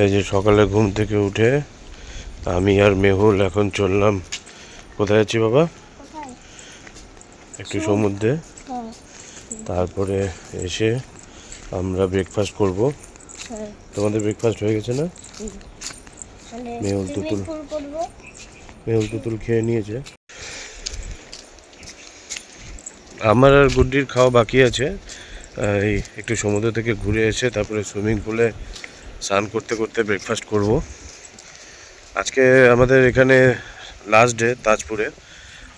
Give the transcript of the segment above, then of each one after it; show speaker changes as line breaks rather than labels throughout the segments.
এই যে সকালে ঘুম থেকে উঠে আমি আর মেহুল এখন চললাম। কোথায় যাচ্ছি বাবা? একটু সমুদ্রে। তারপরে এসে আমরা ব্রেকফাস্ট করব। তোমাদের ব্রেকফাস্ট হয়ে গেছে না? মেহুল তুতুল খেয়ে নিয়েছে। আমার আর গুড্ডির খাওয়া বাকি আছে। এই একটু সমুদ্র থেকে ঘুরে এসে তারপরে সুইমিং পুলে স্নান করতে করতে ব্রেকফাস্ট করব। আজকে আমাদের এখানে লাস্ট ডে তাজপুরে।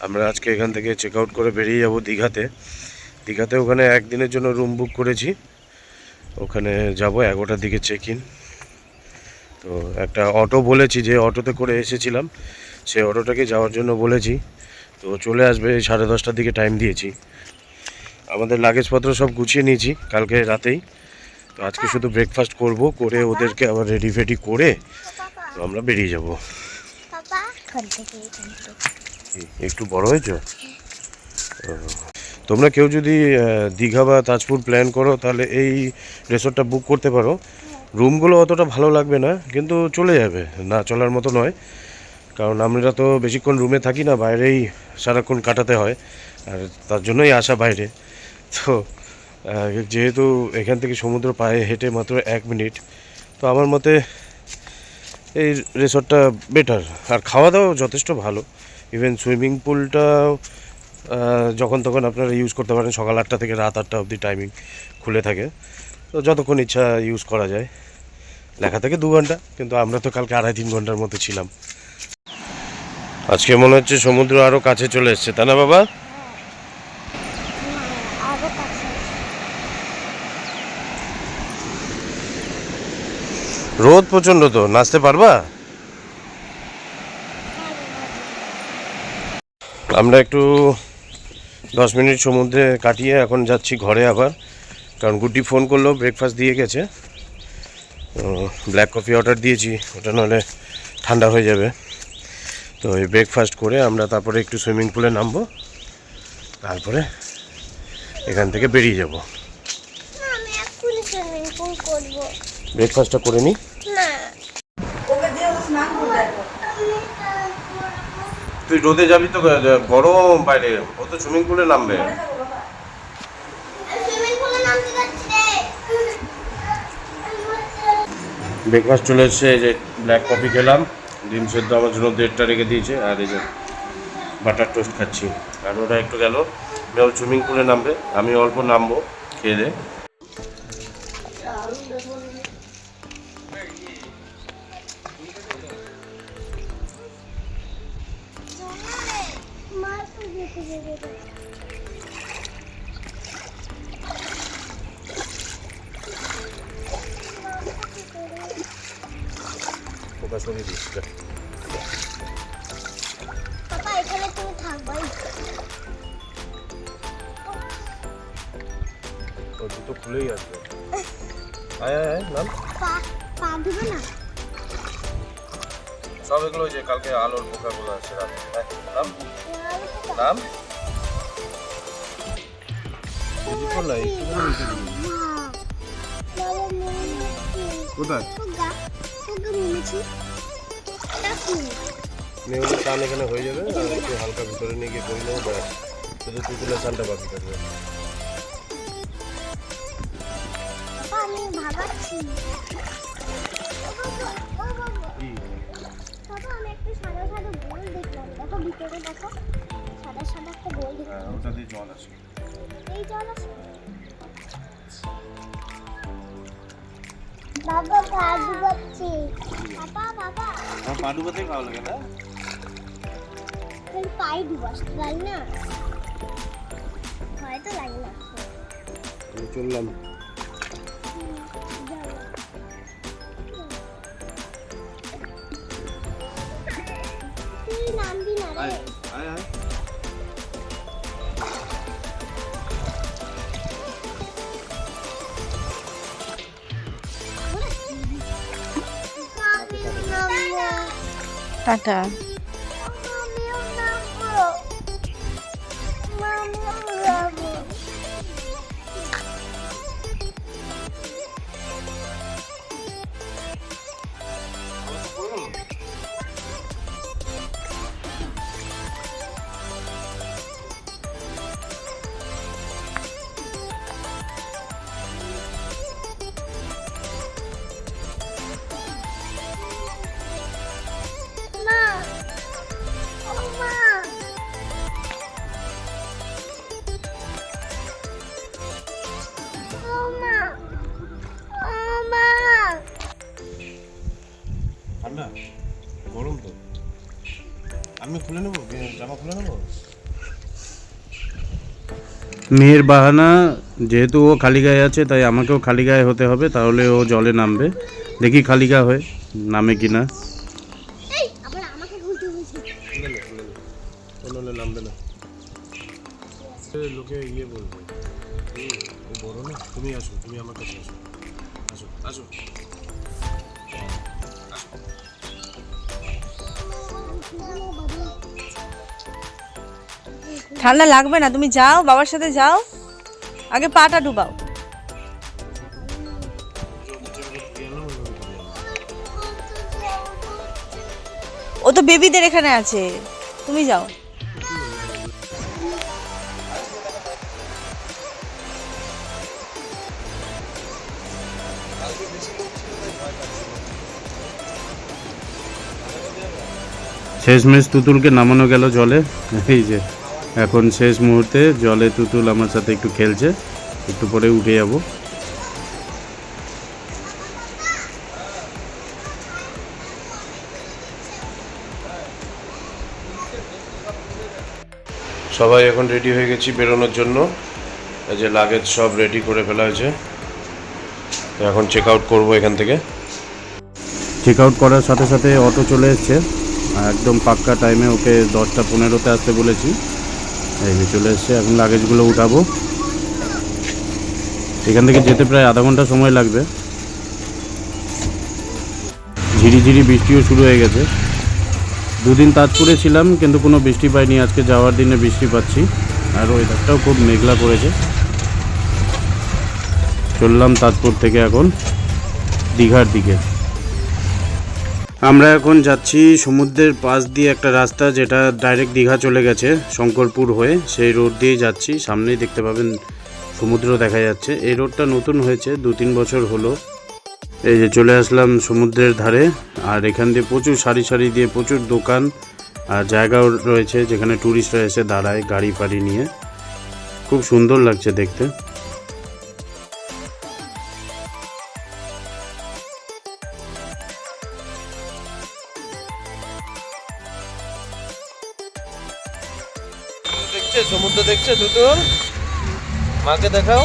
আমরা আজকে এখান থেকে চেক আউট করে বেরিয়ে যাব দীঘাতে। ওখানে একদিনের জন্য রুম বুক করেছি। ওখানে যাব 11টার দিকে চেক ইন। তো একটা অটো বলেছি, যে অটোতে করে এসেছিলাম সেই অটোটাকে যাওয়ার জন্য বলেছি। তো চলে আসবে 10:30টার দিকে টাইম দিয়েছি। আমাদের লাগেজপত্র সব গুছিয়ে নিয়েছি কালকে রাতেই। তো আজকে শুধু ব্রেকফাস্ট করব, করে ওদেরকে আবার রেডি ফেডি করে তো আমরা বেরিয়ে যাব। একটু বড় হয়েছ? তোমরা কেউ যদি দীঘা বা তাজপুর প্ল্যান করো তাহলে এই রিসোর্টটা বুক করতে পারো। রুমগুলো অতটা ভালো লাগবে না, কিন্তু চলে যাবে, না চলার মতো নয়। কারণ আমরা তো বেশিক্ষণ রুমে থাকি না, বাইরেই সারাক্ষণ কাটাতে হয়, আর তার জন্যই আসা বাইরে। তো যেহেতু এখান থেকে সমুদ্র পায়ে হেঁটে মাত্র 1 মিনিট, তো আমার মতে এই রিসর্টটা বেটার। আর খাওয়া দাওয়া যথেষ্ট ভালো। ইভেন সুইমিং পুলটাও যখন তখন আপনারা ইউজ করতে পারেন। সকাল 8টা থেকে রাত 8টা অবধি টাইমিং খুলে থাকে, তো যতক্ষণ ইচ্ছা ইউজ করা যায়। লেখা থেকে 2 ঘন্টা, কিন্তু আমরা তো কালকে 2.5-3 ঘন্টার মতো ছিলাম। আজকে মনে হচ্ছে সমুদ্র আরও কাছে চলে এসছে, তাই না বাবা? রোদ প্রচণ্ড, তো নাচতে পারবা? আমরা একটু 10 মিনিট সমুদ্রে কাটিয়ে এখন যাচ্ছি ঘরে আবার। কারণ গুড্ডি ফোন করলো, ব্রেকফাস্ট দিয়ে গেছে। ব্ল্যাক কফি অর্ডার দিয়েছি, ওটা নাহলে ঠান্ডা হয়ে যাবে। তো এই ব্রেকফাস্ট করে আমরা তারপরে একটু সুইমিং পুলে নামবো, তারপরে এখান থেকে বেরিয়ে যাব। ব্রেকফাস্টটা করে নিই। তুই রোদে যাবি তো, গরম বাইরে, ও তো সুইমিং পুলে নামবে। ব্রেকফাস্ট চলে এসছে, এই যে ব্ল্যাক কফি খেলাম, ডিম সেদ্ধ আমার জন্য 1.5টা রেখে দিয়েছে, আর এই যে বাটার টোস্ট খাচ্ছি। আর ওরা একটু গেল, মেয়েও সুইমিং পুলে নামবে, আমি অল্প নামবো খেয়ে দে। ওটা সরিয়ে দিস।
পাপা এখানে তুমি থাকবাই।
ও জুতো খুলেই আসবে। আয় আয় আয়, নাম।
পা দিবে না?
সব এগুলো যে কালকে আলোর পোকাগুলো আছে, নাম নাম। কোথায় মেয়েগুলো টান এখানে হয়ে যাবে, আর একটু হালকা ভিতরে নিয়ে গিয়ে করে নেবো, ব্যাস। শুধু তুতুলের টানটা বাকি থাকবে।
আমি ভাগাচ্ছি। আমি একটা সাদা সাদা গোল দেখলাম, দেখো ভিতরে, দেখো সাদা সাদা একটা গোল দেখলাম।
ওটা দিয়ে জল আসে।
এই জল আসে। বাবা পা ডুবাচ্ছি। বাবা
পা ডুবাতেই ভালো লাগে না?
পায়ে ডুবাস লাগে না, হয়তো লাগে না।
আমি চললাম।
তুই নামবি না রে?
আয় আয়।
টাটা।
ঠান্ডা গরম তো, আমি খুলে নেবো, জামা খুলে নেবো।
মেয়ের বাহানা, যেহেতু ও খালি গায়ে আছে তাই আমাকেও খালি গায়ে হতে হবে, তাহলে ও জলে নামবে। দেখি খালি গা হয়ে নামে কি না।
এই আবার আমাকে খুলতে হয়েছে।
খুলে নে, খুলে নে, কোনো হলে নামবে না, লোকে ইয়ে বলবে। ও বড় না, তুমি আসো, তুমি আমার কাছে আসো, আসো আসো।
ঠান্ডা লাগবে না, তুমি যাও বাবার সাথে যাও, আগে পাটা ডুবাও। ও তো বেবিদের এখানে আছে, তুমি যাও।
শেষমেশ তুতুলকে নামানো গেল জলে। এই যে এখন শেষ মুহূর্তে জলে তুতুল আমার সাথে একটু খেলছে, একটু পরে উঠে যাব।
সবাই এখন রেডি হয়ে গেছি বেরোনোর জন্য। এই যে লাগেজ সব রেডি করে ফেলা হয়েছে, তো এখন চেক আউট করবো এখান থেকে।
চেক আউট করার সাথে সাথে অটো চলে এসছে, একদম পাক্কা টাইমে ওকে 10টা 15-তে আসতে বলেছি। এই যে চলে এসছে, এখন লাগেজগুলো উঠাবো। এখান থেকে যেতে প্রায় আধা ঘন্টা সময় লাগবে। ঝিরিঝিরি বৃষ্টিও শুরু হয়ে গেছে। দুদিন তাজপুরে ছিলাম কিন্তু কোনো বৃষ্টি পাইনি, আজকে যাওয়ার দিনে বৃষ্টি পাচ্ছি। আর ওয়েদারটাও খুব মেঘলা করেছে। চললাম তাজপুর থেকে এখন দীঘার দিকে। আমরা এখন যাচ্ছি সমুদ্রের পাশ দিয়ে একটা রাস্তা, যেটা ডাইরেক্ট দীঘা চলে গেছে শঙ্করপুর হয়ে, সেই রোড দিয়েই যাচ্ছি। সামনেই দেখতে পাবেন সমুদ্র দেখা যাচ্ছে। এই রোডটা নতুন হয়েছে, 2-3 বছর হলো। এই যে চলে আসলাম সমুদ্রের ধারে, আর এখান দিয়ে প্রচুর সারি সারি দিয়ে প্রচুর দোকান আর জায়গাও রয়েছে যেখানে ট্যুরিস্টরা এসে দাঁড়ায় গাড়ি ফাড়ি নিয়ে। খুব সুন্দর লাগছে দেখতে।
দেখছে সমুদ্র, দেখছে তুতুল, মাকে দেখাও।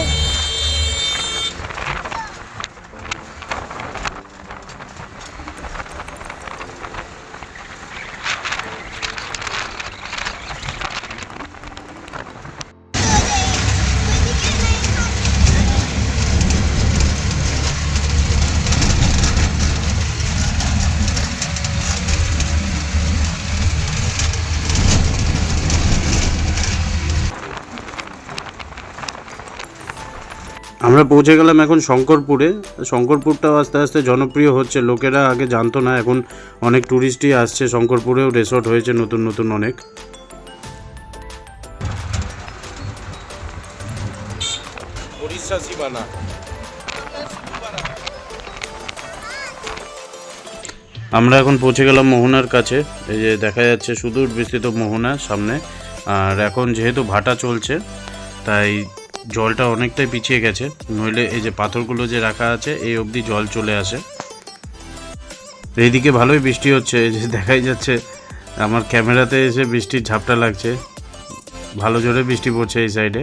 আমরা পৌঁছে গেলাম এখন শঙ্করপুরে। শঙ্করপুরটাও আস্তে আস্তে জনপ্রিয় হচ্ছে, লোকেরা আগে জানতো না, এখন অনেক ট্যুরিস্টই আসছে। শঙ্করপুরেও রিসোর্ট হয়েছে নতুন নতুন অনেক।
উড়িষ্যা সীমানা।
আমরা এখন পৌঁছে গেলাম মোহনার কাছে। এই যে দেখা যাচ্ছে সুদূর বিস্তৃত মোহনা সামনে। আর এখন যেহেতু ভাটা চলছে তাই জলটা অনেকটাই পিছিয়ে গেছে, নইলে এই যে পাথরগুলো যে রাখা আছে এই অবধি জল চলে আসে। এইদিকে ভালোই বৃষ্টি হচ্ছে, এই যে দেখাই যাচ্ছে আমার ক্যামেরাতে এসে বৃষ্টির ঝাপটা লাগছে। ভালো জোরে বৃষ্টি পড়ছে এই সাইডে।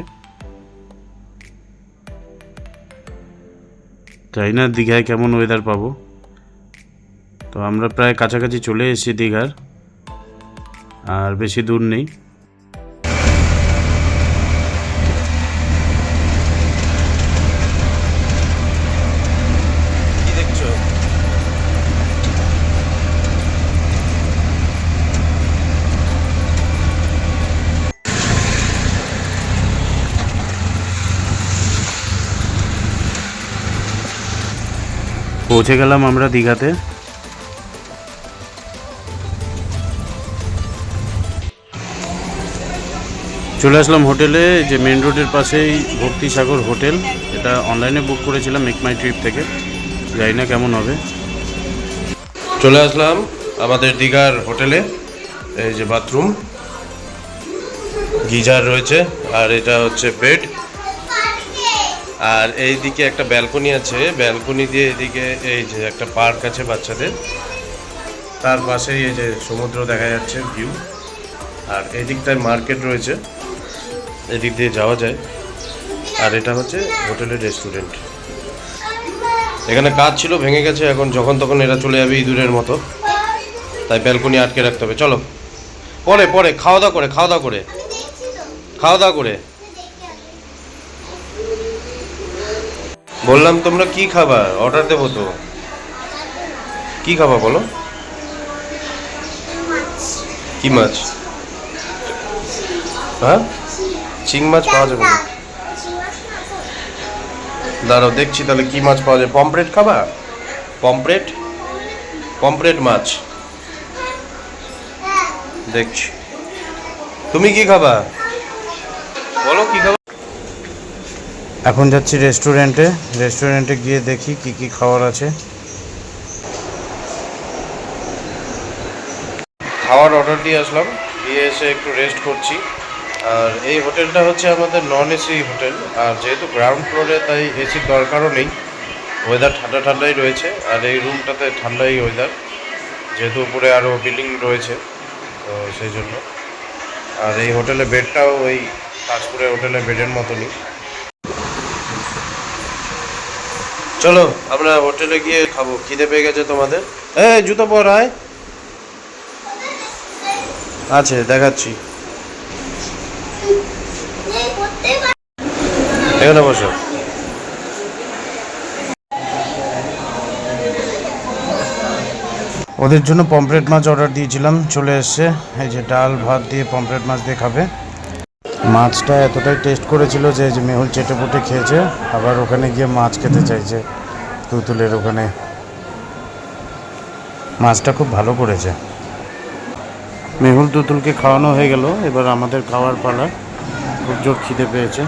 তাই না দীঘায় কেমন ওয়েদার পাবো। তো আমরা প্রায় কাছাকাছি চলে এসেছি দীঘার, আর বেশি দূর নেই।
কি দেখছো?
পৌঁছে গেলাম আমরা দীঘাতে। চলে আসলাম হোটেলে, যে মেন রোডের পাশেই ভক্তিসাগর হোটেল। এটা অনলাইনে বুক করেছিলাম মেক মাই ট্রিপ থেকে, জানি না কেমন হবে।
চলে আসলাম আমাদের দীঘার হোটেলে। এই যে বাথরুম, গিজার রয়েছে, আর এটা হচ্ছে বেড। আর এই দিকে একটা ব্যালকনি আছে, ব্যালকনি দিয়ে এদিকে এই যে একটা পার্ক আছে বাচ্চাদের। তার পাশেই এই যে সমুদ্র দেখা যাচ্ছে ভিউ, আর এদিকটায় মার্কেট রয়েছে, এদিক দিয়ে যাওয়া যায়। আর এটা হচ্ছে হোটেলের রেস্টুরেন্ট। এখানে কাজ ছিল, ভেঙে গেছে, এখন যখন তখন এরা চলে যাবে ইঁদুরের মতো, তাই ব্যালকনি আটকে রাখতে হবে। চলো পরে পরে খাওয়া দাওয়া করে বললাম তোমরা কি খাবা, অর্ডার দেবো তো। কি খাবা বলো? কি মাছ? হ্যাঁ, চিং মাছ পাওয়া যাবে না? দাঁড়াও দেখছি তাহলে কি মাছ পাওয়া যায়। পমফ্রেট খাবা? পমফ্রেট মাছ দেখছি। তুমি কি খাবা বলো, কি খাবা?
এখন যাচ্ছি রেস্টুরেন্টে গিয়ে দেখি কি কি খাবার আছে।
খাওয়ার অর্ডার দিয়ে আসলাম, দিয়ে এসে একটু রেস্ট করছি। আর এই হোটেলটা হচ্ছে আমাদের নন এসি হোটেল, আর যেহেতু গ্রাউন্ড ফ্লোরে তাই এসির দরকারও নেই। ওয়েদার ঠান্ডা ঠান্ডাই রয়েছে, আর এই রুমটাতে ঠান্ডাই ওয়েদার, যেহেতু উপরে আরও বিল্ডিং রয়েছে, তো সেই জন্য। আর এই হোটেলে বেডটাও ওই তাজপুরের হোটেলের বেডের মতনই। চলো আমরা হোটেলে গিয়ে খাবো, খিদে পেয়ে গেছে তোমাদের। জুতো পর আয়, আছে দেখাচ্ছি। এখানে বসো।
ওদের জন্য পমফ্রেট মাছ অর্ডার দিয়েছিলাম, চলে এসছে। এই যে ডাল ভাত দিয়ে পমফ্রেট মাছ দিয়ে খাবে। মাছটা এতটাই টেস্ট করেছিল যে মেহুল চেটে পুটে খেয়েছে, আবার ওখানে গিয়ে মাছ খেতে চাইছে তুতুলের ওখানে। মাছটা খুব ভালো করেছে। মেহুল তুতুলকে খাওয়ানো হয়ে গেল, এবার আমাদের খাওয়ার পালা। খুব জোর খিদে পেয়েছে।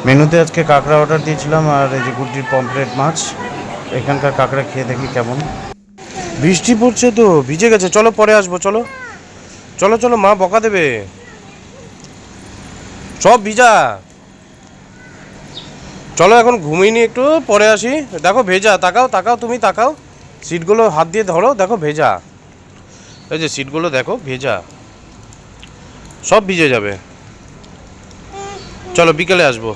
মেনুতে আজকে কাঁকড়া অর্ডার দিয়েছিলাম, আর এই যে গুড্ডির পমফ্রেট মাছ। এখানকার কাঁকড়া খেয়ে দেখি কেমন।
বৃষ্টি পড়ছে তো, ভিজে গেছে। চলো পরে আসবো, চলো চলো চলো, মা বকা দেবে। সব ভিজা। চলো এখন ঘুমিয়ে নি, একটু পরে আসি। দেখো ভেজা, তাকাও তুমি তাকাও, সিটগুলো হাত দিয়ে ধরো, দেখো ভেজা। এই যে সিটগুলো দেখো ভেজা, সব ভিজে যাবে। চলো বিকেলে আসবো।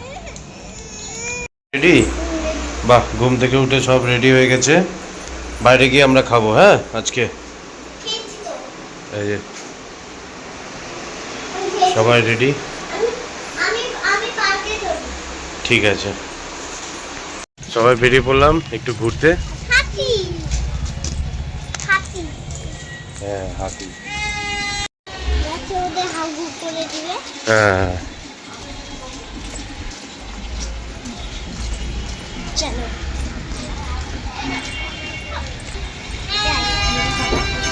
রেডি? বাহ, ঘুম থেকে উঠে সব রেডি হয়ে গেছে। বাইরে গিয়ে আমরা খাবো। হ্যাঁ আজকে এই যে সবাই রেডি, ঠিক আছে। সবাই বেরিয়ে পড়লাম একটু ঘুরতে। হ্যাঁ হাতি, হ্যাঁ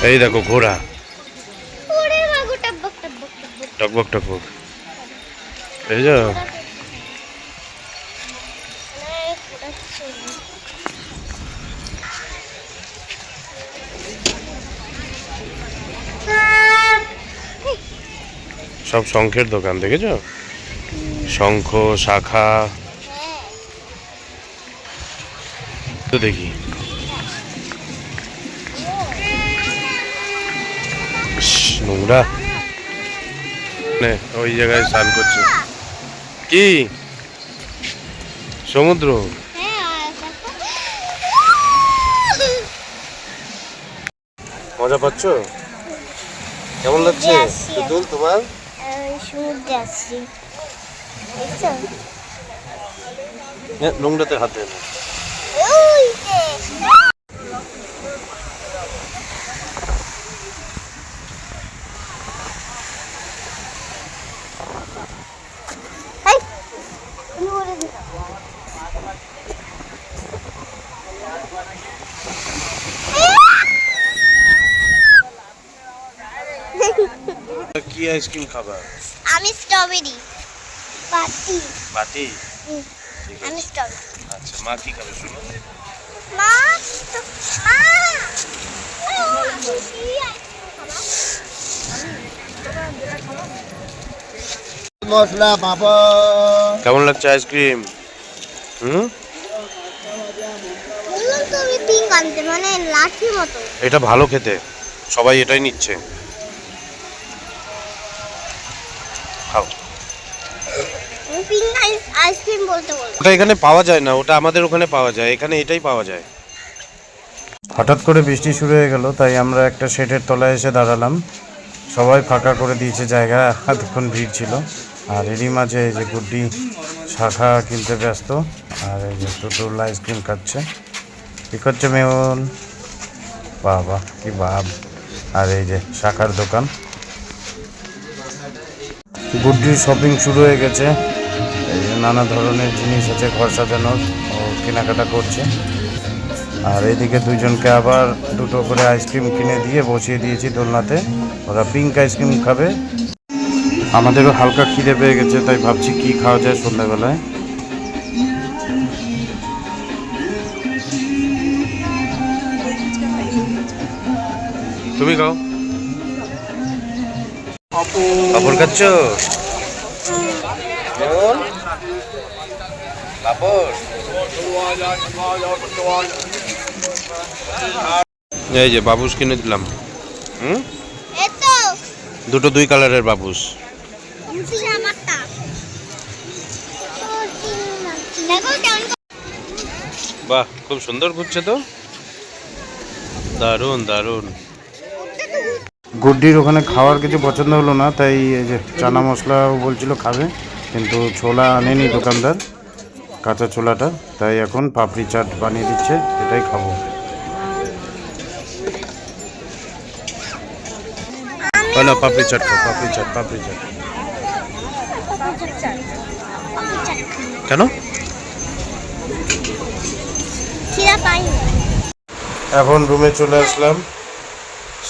এই দেখো ঘোড়া, টকবক টকবক, এই যে সব শঙ্খের দোকান, দেখেছো? শঙ্খ শাখা তো দেখি। নোংরা, ওই জায়গায় স্নান করছে। কি সমুদ্র? মজা পাচ্ছ? কেমন লাগছে তুতুল তোমার? নোংরাতে হাতে না। কি আইসক্রিম খাবা?
আমি স্ট্রবেরি বাটি।
বাটি?
আমি স্ট্রবেরি।
আচ্ছা, মা কি খাবে শুনো?
মা
মশলা পাপড়।
কেমন লাগছে আইসক্রিম?
তুমি পিঙ্ক আনতে মানে লাঠি মতো।
এটা ভালো খেতে, সবাই এটাই নিচ্ছে। খাও।
আমি পিঙ্ক আইসক্রিম বলতে বলবো।
ওটা এখানে পাওয়া যায় না, ওটা আমাদের ওখানে পাওয়া যায়, এখানে এটাই পাওয়া যায়।
হঠাৎ করে বৃষ্টি শুরু হয়ে গেল, তাই আমরা একটা শেডের তলায় এসে দাঁড়ালাম। সবাই ফাঁকা করে দিয়েছে জায়গা, এতক্ষণ ভিড় ছিল। আর এরই মাঝে এই যে গুড্ডি শাখা কিনতে ব্যস্ত, আর এই যে টুটুল আইসক্রিম খাচ্ছে। কী করছে মেহুল? বাবা কি ভাব! আর এই যে শাখার দোকান। গুড্ডির শপিং শুরু হয়ে গেছে। এই যে নানা ধরনের জিনিস আছে ঘর সাজানোর, ও কেনাকাটা করছে। আর এইদিকে দুইজনকে আবার দুটো করে আইসক্রিম কিনে দিয়ে বসিয়ে দিয়েছি দোলনাতে, ওরা পিঙ্ক আইসক্রিম খাবে। আমাদেরও হালকা খিদে পেয়ে গেছে, তাই ভাবছি কি খাওয়া যায় সন্ধ্যাবেলায়।
তুমি খাও। পাপড় খাচ্ছ? এই যে বাবুস কিনে দিলাম।
এই তো
দুটো 2 কালারের বাবুস।
মুসি আমারটা। দেখো কেমন।
বাহ, খুব সুন্দর ঘুরছে তো, দারুণ দারুণ।
গুড্ডির ওখানে খাওয়ার কিছু পছন্দ হলো না, তাই এই যে চানা মশলাও বলছিল খাবে, কিন্তু ছোলা আনেনি দোকানদার, কাঁচা ছোলাটা। তাই এখন পাপড়ি চাট বানিয়ে দিচ্ছে, এটাই খাবো।
না, পাপড়ি চাট খাও, পাপড়ি চাট, পাপড়ি চাট। কেন?
খিদা পাইনি।
এখন রুমে চলে আসলাম।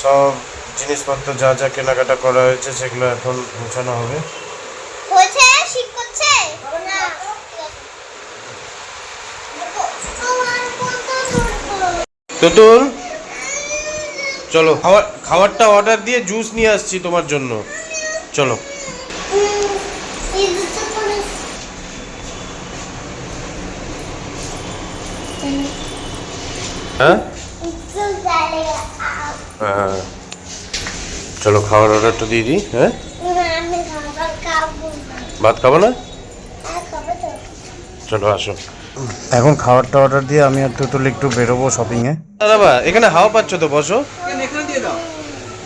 সব জিনিসপত্র যা যা কেনাকাটা করা হয়েছে সেগুলো এখন গোছানো হবে।
হয়েছে শীত করছে না।
তুতুল, চলো খাবারটা অর্ডার দিয়ে জুস নিয়ে আসছি তোমার জন্য, চলো। হ্যাঁ হ্যাঁ, চলো খাওয়ার অর্ডারটা দিয়ে দিই। হ্যাঁ, ভাত খাবো না? চলো আসো।
এখন খাবারটা অর্ডার দিয়ে আমি আর টুটুল একটু বেরোবো শপিংয়ে।
দাদা এখানে হাওয়া পাচ্ছ তো, বসো।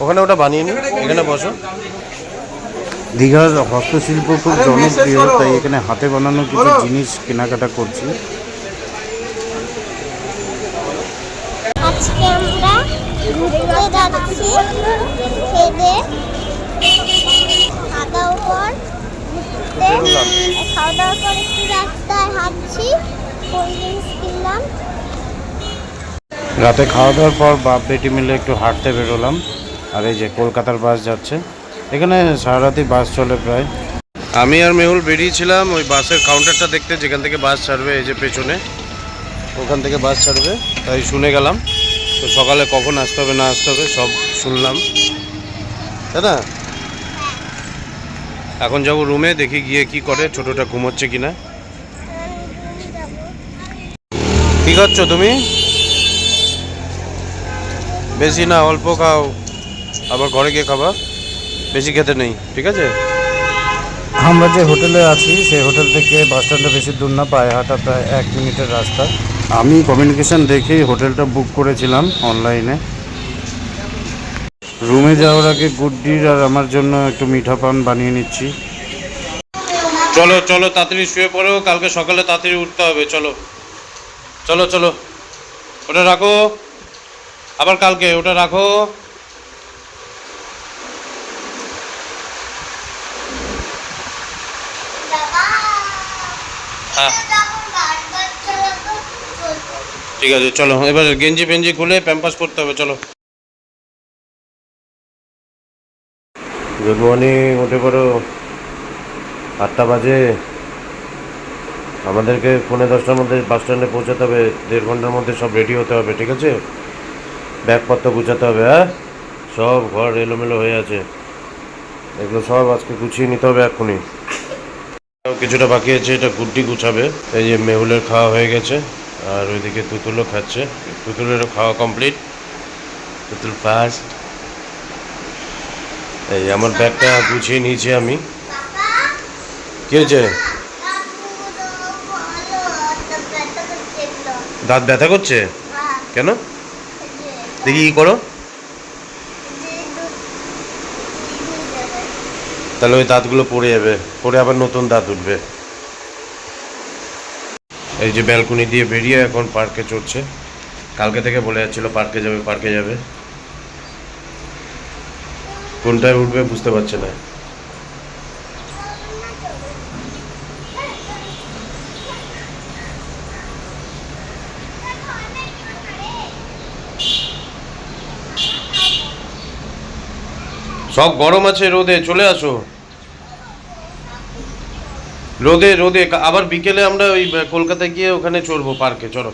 ওখানে ওটা বানিয়ে নি, এখানে বসো।
দীঘার হস্তশিল্প খুব জনপ্রিয়, তাই এখানে হাতে বানানো কিছু জিনিস কেনাকাটা করছি।
আজকে আমরা ঘুরতে যাচ্ছি খেতে, খাওয়া দাওয়ার পর খাওয়া দাওয়ার পর একটু রাস্তায় হাঁটছি, কোল্ড ড্রিঙ্কস কিনলাম।
রাতে খাওয়া দাওয়ার পর বাপ বেটি মিলে একটু হাঁটতে বেরোলাম। আর এই যে কলকাতার বাস যাচ্ছে, এখানে সারা রাতই বাস চলে প্রায়।
আমি আর মেহুল বেরিয়েছিলাম ওই বাসের কাউন্টারটা দেখতে, যেখান থেকে বাস ছাড়বে, এই যে পেছনে ওখান থেকে বাস ছাড়বে, তাই শুনে গেলাম। তো সকালে কখন আসতে হবে না আসতে হবে সব শুনলাম, তাই না? এখন যাবো রুমে, দেখি গিয়ে কি করে, ছোটটা ঘুমোচ্ছে কিনা। কি খাচ্ছ তুমি? বেশি না, অল্প খাও, আবার ঘরে গিয়ে খাবা, বেশি খেতে নেই, ঠিক আছে?
আমরা যে হোটেলে আছি সেই হোটেল থেকে বাস স্ট্যান্ডটা বেশি দূর না, পায়ে হাঁটা প্রায় 1 মিনিটের রাস্তা। আমি কমিউনিকেশন দেখেই হোটেলটা বুক করেছিলাম অনলাইনে। রুমে যাওয়ার আগে গুড্ডির আর আমার জন্য একটু মিঠা পান বানিয়ে নিচ্ছি।
চলো চলো তাড়াতাড়ি শুয়ে পড়ো, কালকে সকালে তাড়াতাড়ি উঠতে হবে, চলো চলো চলো। ওটা রাখো, আবার কালকে ওটা রাখো। হ্যাঁ ঠিক আছে, চলো এবার গেঞ্জি ফেঞ্জি খুলে প্যাম্পাস করতে হবে, চলো। গুড মর্নিং, উঠে পড়ো, 8টা বাজে। আমাদেরকে 9:45টার মধ্যে বাস স্ট্যান্ডে পৌঁছাতে হবে, 1.5 ঘন্টার মধ্যে সব রেডি হতে হবে, ঠিক আছে? ব্যাগপত্র গুছাতে হবে। হ্যাঁ, সব ঘর এলোমেলো হয়ে আছে, এগুলো সব আজকে গুছিয়ে নিতে হবে এক্ষুনি। কিছুটা বাকি আছে, এটা গুড্ডি গুছাবে। এই যে মেহুলের খাওয়া হয়ে গেছে, আর ওইদিকে তুতুলও খাচ্ছে, তুতুলেরও খাওয়া কমপ্লিট, তুতুল ফার্স্ট। এই আমার ব্যাগটা গুছিয়ে নিয়েছি আমি। কি হয়েছে? দাঁত ব্যথা করছে কেন? দেখি কি করো, তাহলে ওই দাঁতগুলো পড়ে যাবে, পড়ে আবার নতুন দাঁত উঠবে। এই যে ব্যালকনি দিয়ে বেরিয়ে এখন পার্কে চড়ছে। কালকে থেকে বলে যাচ্ছিল পার্কে যাবে পার্কে যাবে, কোনটায় উঠবে বুঝতে পারছে না। সব গরম আছে, রোদে চলে আসো, রোদে রোদে। আবার বিকেলে আমরা ওই কলকাতায় গিয়ে ওখানে চড়বো পার্কে, চলো।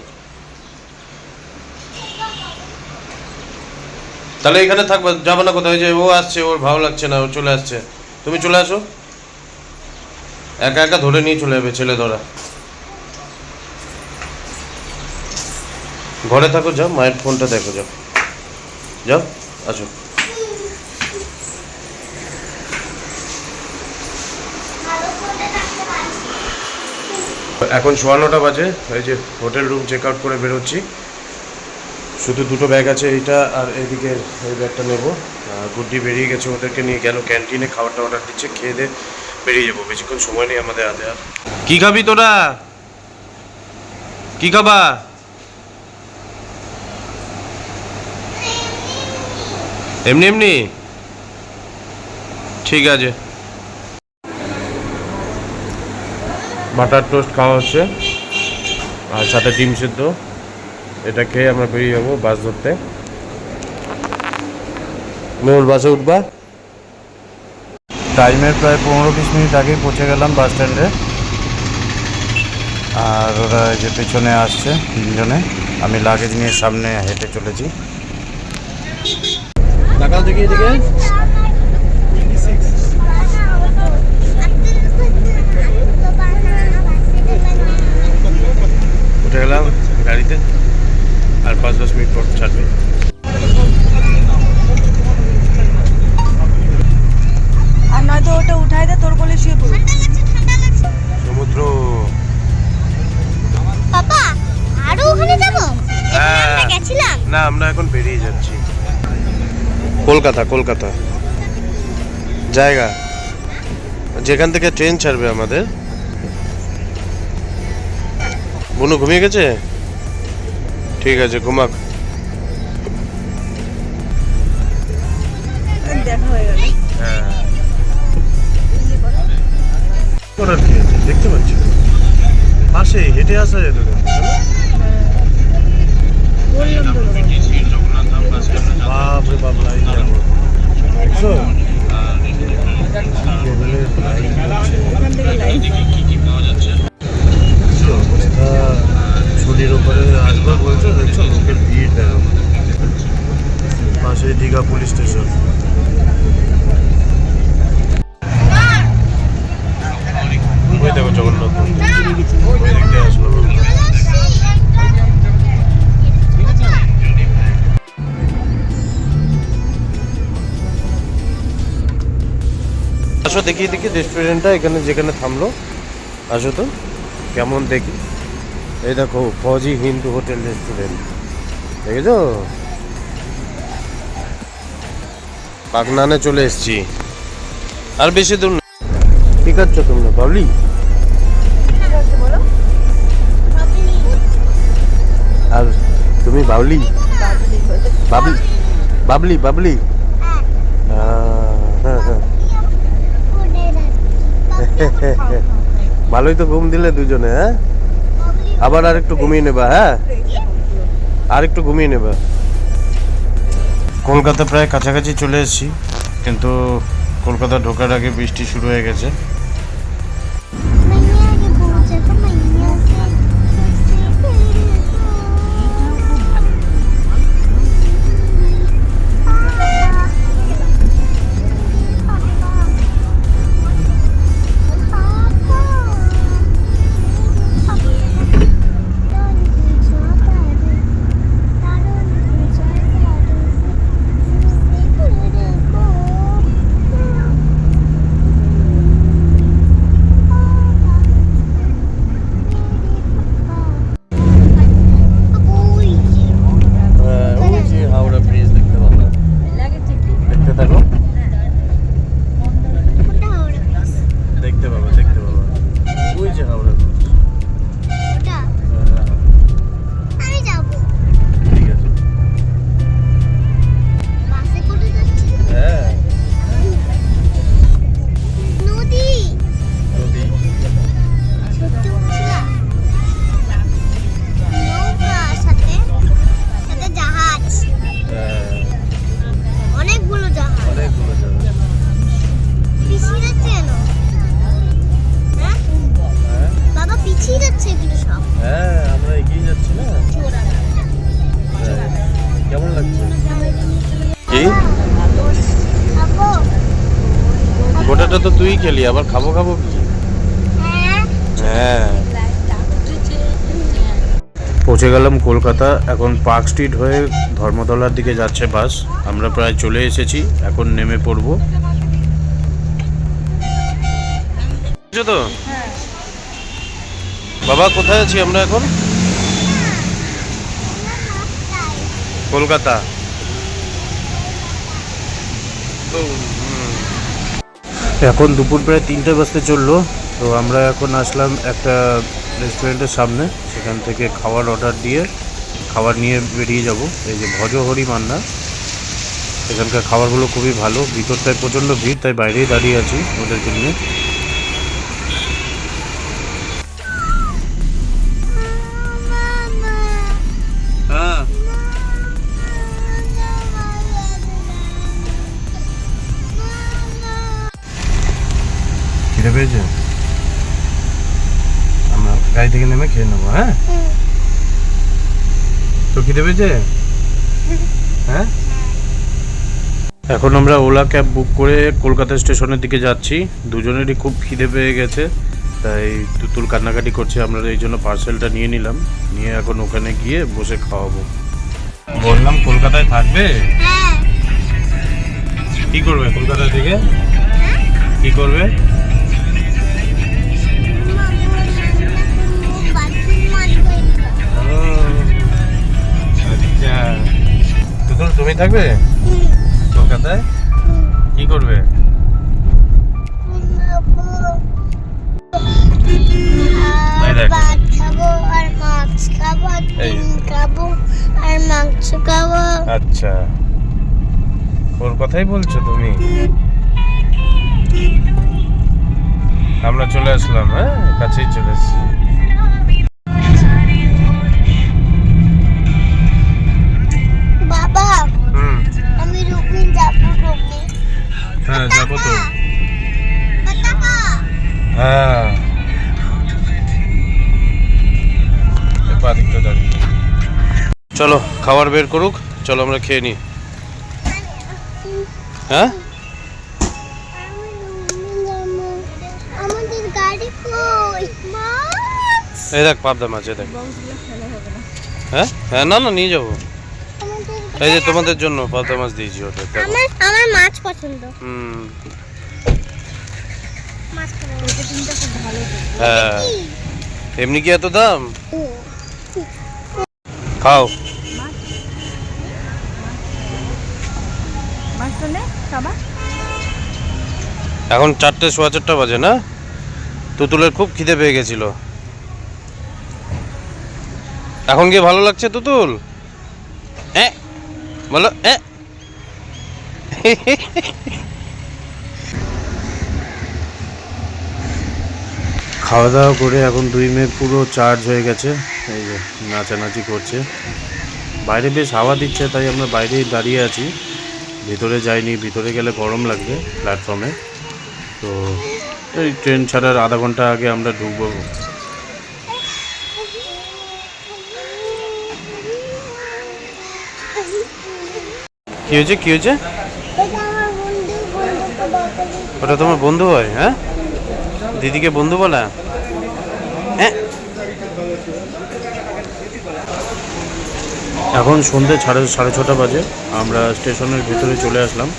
তাহলে এখানে থাকবো, যাবো না কোথাও? যে ও আসছে, ওর ভালো লাগছে না, ও চলে আসছে, তুমি চলে আসো। একা একা ধরে নিয়ে চলে যাবে, ছেলে ধরা। ঘরে থাকো, যাও মায়ের ফোনটা দেখো, যাও যাও, আসো। এখন 9:15 বাজে। এই যে হোটেল রুম চেক আউট করে বেরোচ্ছি। শুধু দুটো ব্যাগ আছে, এইটা আর এদিকে এই ব্যাগটা নেবো। গুড্ডি বেরিয়ে গেছে, ওদেরকে নিয়ে গেল ক্যান্টিনে, খাবারটা অর্ডার দিচ্ছে, খেয়ে দিয়ে বেরিয়ে যাবো। বেশিক্ষণ সময় নেই আমাদের হাতে। আর কি খাবি তোরা, কি খাবা? এমনি এমনি, ঠিক আছে। বাটার টোস্ট খাওয়া হচ্ছে আর সাথে ডিম সিদ্ধ। এটা খেয়ে আমরা বেরিয়ে যাবো বাস ধরতে। মেহুল, বাসে উঠবা?
টাইমের প্রায় 15-20 মিনিট আগেই পৌঁছে গেলাম বাস স্ট্যান্ডে। আর ওরা যে পেছনে আসছে তিনজনে, আমি লাগেজ নিয়ে সামনে হেঁটে চলেছি।
টাকা দেখি এদিকে। উঠে গেলাম গাড়িতে, আর 5-10 মিনিট পর ছাড়বে।
আর নয়তো ওটা উঠাই দে, তোর কোলে শুয়ে পড়বি।
সমুদ্র।
পাপা আরো ওখানে যাবো?
হ্যাঁ।
আমরা গেছিলাম
না, আমরা এখন বেরিয়ে যাচ্ছি। কলকাতা, কলকাতা জায়গা, যেখান থেকে ট্রেন ছাড়বে আমাদের। বুনু ঘুমিয়ে গেছে? ঠিক আছে, ঘুমাক।
দেখা হয়ে গেল।
হ্যাঁ, করার কি আছে, দেখতে পাচ্ছি পাশে হেঁটে আসা যেত। বাপরে বাপ, লাইন দেখো, দেখছো?
এখান থেকে লাইভ।
কি অবস্থা, ছুটির ওপরে আসবা বলছো, দেখছো লোকের ভিড় দেখো। পাশে দীঘা পুলিশ স্টেশন। ওই দেখো জগন্নাথ মন্দির, ওই দিক দিয়ে আসলো। আসো দেখি দেখি রেস্টুরেন্টটা এখানে যেখানে থামলো, আসো তো কেমন দেখি। এই দেখো ফৌজি হিন্দু হোটেল রেস্টুরেন্ট, দেখেছো? পাকনানে চলে এসছি, আর বেশি দূর না। কি করছো তোমরা, বাবলি?
বলো।
আর তুমি বাবলি? বাবলি বাবলি বাবলি। হ্যাঁ হ্যাঁ, ভালোই তো ঘুম দিলে দুজনে। হ্যাঁ, আবার আর একটু ঘুমিয়ে নেবা। হ্যাঁ, আর একটু ঘুমিয়ে নেবা। কলকাতা প্রায় কাছাকাছি চলে এসেছি, কিন্তু কলকাতা ঢোকার আগে বৃষ্টি শুরু হয়ে গেছে।
দুপুরটা তো তুই খেলি, আবার খাবো খাবো কি? হ্যাঁ, পৌঁছে গেলাম কলকাতা। এখন পার্ক স্ট্রিট হয়ে ধর্মতলার দিকে যাচ্ছে বাস। আমরা প্রায় চলে এসেছি, এখন নেমে পড়বো। তো বাবা কোথায় আছি আমরা এখন? কলকাতা। এখন দুপুর প্রায় 3টে বাজতে চললো। তো আমরা এখন আসলাম একটা রেস্টুরেন্টের সামনে, সেখান থেকে খাবার অর্ডার দিয়ে খাবার নিয়ে বেরিয়ে যাব। এই যে ভজহরি মান্না, এখানকার খাবারগুলো খুবই ভালো। ভিতরটায় প্রচণ্ড ভিড়, তাই বাইরেই দাঁড়িয়ে আছি ওদের জন্য। হ্যাঁ, খিদে পেয়েছে? আমরা গাড়ি থেকে নেমে খেয়ে নেবো। হ্যাঁ, তো খিদে পেয়েছে? হ্যাঁ, এখন আমরা ওলা ক্যাব বুক করে কলকাতা স্টেশনের দিকে যাচ্ছি। দুজনেরই খুব খিদে পেয়ে গেছে, তাই তুতুল কান্নাকাটি করছে। আমরা এই জন্য পার্সেলটা নিয়ে নিলাম, নিয়ে এখন ওখানে গিয়ে বসে খাওয়াবো। বললাম কলকাতায় থাকবে? কি করবে কলকাতা থেকে? কি করবে? আচ্ছা, তুতুল তুমি থাকবে কলকাতায়? কি করবে? আচ্ছা, ওর কথাই বলছো তুমি? আমরা চলে আসলাম। হ্যাঁ, কাছেই চলে এসেছি।
বাবা, আমি রুকমিন যাবো।
হ্যাঁ, যাবো তো। হ্যাঁ, দিকটা দাঁড়িয়ে। চলো খাবার বের করুক, চলো আমরা খেয়ে নিই। হ্যাঁ,
আমাদের গাড়ি কই?
এই দেখ পাবদা মাছ, এই দেখ। হ্যাঁ হ্যাঁ, না না নিয়ে যাবো। এই যে তোমাদের জন্য পাবদা মাছ দিয়েছি, ওটা দেখো।
আমার মাছ পছন্দ। মাছ
হ্যাঁ, এমনি কি এত দাম? খাও। এখন 4টে সোয়া 4টা বাজে না? তুতুলের খুব খিদে পেয়ে গেছিল। এখন কি ভালো লাগছে তুতুল? হ্যাঁ বলো। হ্যাঁ, খাওয়া দাওয়া করে এখন 2 মেয়ে পুরো চার্জ হয়ে গেছে। এই যে নাচানাচি করছে, বাইরে বেশ হাওয়া দিচ্ছে, তাই আমরা বাইরেই দাঁড়িয়ে আছি। ভিতরে যাইনি, ভিতরে গেলে গরম লাগবে প্ল্যাটফর্মে। তো এই ট্রেন ছাড়ার আধা ঘন্টা আগে আমরা ঢুকবো। কি হয়েছে, কি হয়েছে? ওটা তোমার বন্ধু হয়? হ্যাঁ, দিদিকে বন্ধু বলা? হ্যাঁ, এখন সন্ধ্যে 6:30 বাজে। আমরা স্টেশনের ভিতরে চলে আসলাম।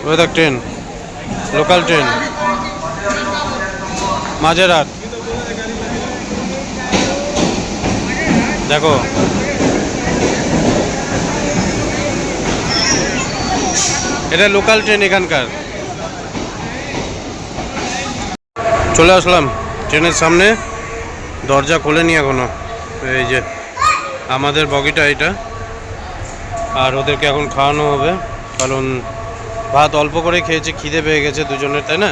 ওই দেখ ট্রেন, লোকাল ট্রেন, মাঝেরহাট। দেখো এটা লোকাল ট্রেন এখানকার। চলে আসলাম ট্রেনের সামনে, দরজা খোলেনি এখনো। এই যে আমাদের বগিটা এটা, আর ওদেরকে এখন খাওয়ানো হবে, কারণ ভাত অল্প করে খেয়েছে, খিদে পেয়ে গেছে দুজনের, তাই না?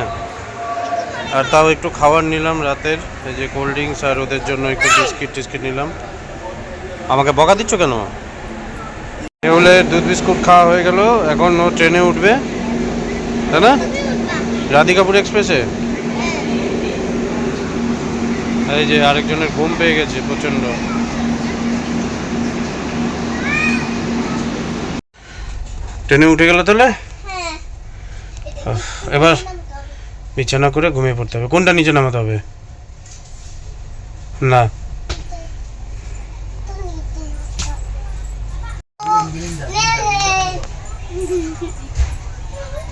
আর তাও একটু খাবার নিলাম রাতের, এই যে কোল্ড ড্রিঙ্কস, আর ওদের জন্য একটু বিস্কিট টিস্কিট নিলাম। আমাকে বকা দিচ্ছ কেন? বলে দুধ বিস্কুট খাওয়া হয়ে গেল, এখন ও ট্রেনে উঠবে, তাই না? রাধিকাপুর এক্সপ্রেসে। এই যে আরেকজনের ঘুম পেয়ে গেছে প্রচণ্ড। ট্রেনে উঠে গেল তাহলে? এবার বিছানা করে ঘুমিয়ে পড়তে হবে। কোনটা নিচে নামাতে হবে? না,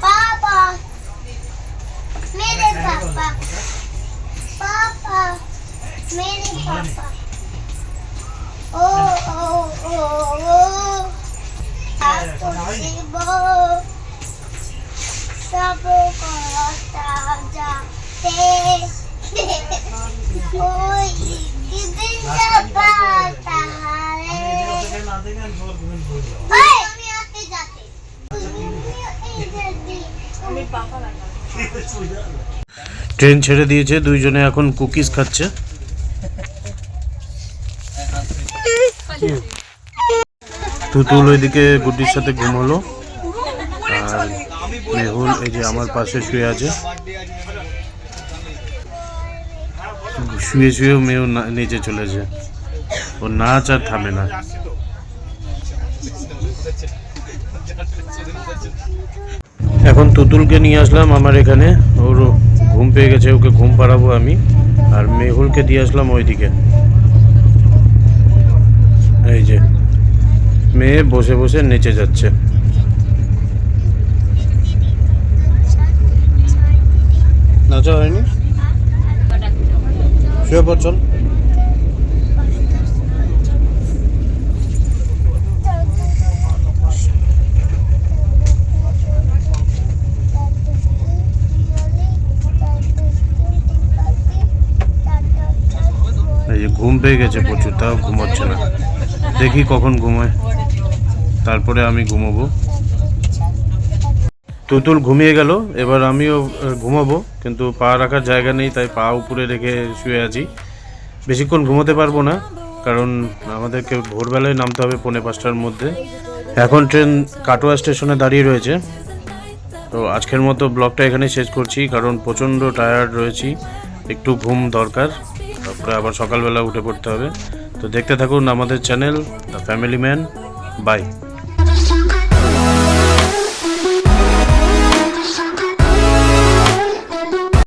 पापा मेरे पापा पापा मेरे पापा ओ ओ ओ ओ आपको शिवो सबको जाते कोई किधर जाता है ओए हम आते जाते
ট্রেন ছেড়ে দিয়েছে, দুইজনে এখন কুকিজ খাচ্ছে। তুতুল ওইদিকে গুড্ডির সাথে ঘুমালো, আর মেহুল এই যে আমার পাশে শুয়ে আছে। শুয়ে শুয়েও মেয়েও নিচে চলেছে, ও নাচ আর থামে না। এখন তুতুলকে নিয়ে আসলাম আমার এখানে, ওর ঘুম পেয়ে গেছে, ওকে ঘুম পাড়াবো আমি। আর মেহুলকে দিয়ে আসলাম ওইদিকে। এই যে মেয়ে বসে বসে নেচে যাচ্ছে। নাচা হয়নি, শুয়ে পড় চল। এই যে ঘুম পেয়ে গেছে প্রচুর, তাও ঘুমাচ্ছে না। দেখি কখন ঘুমায়, তারপরে আমি ঘুমাবো। তুতুল ঘুমিয়ে গেল, এবার আমিও ঘুমাবো, কিন্তু পা রাখার জায়গা নেই, তাই পা উপরে রেখে শুয়ে আছি। বেশিক্ষণ ঘুমোতে পারবো না, কারণ আমাদেরকে ভোরবেলায় নামতে হবে 4:45টার মধ্যে। এখন ট্রেন কাটোয়া স্টেশনে দাঁড়িয়ে রয়েছে। তো আজকের মতো ব্লগটা এখানে শেষ করছি, কারণ প্রচণ্ড টায়ার্ড রয়েছি, একটু ঘুম দরকার, তারপরে আবার সকালবেলা উঠে পড়তে হবে। তো দেখতে থাকুন আমাদের channel the family man. By.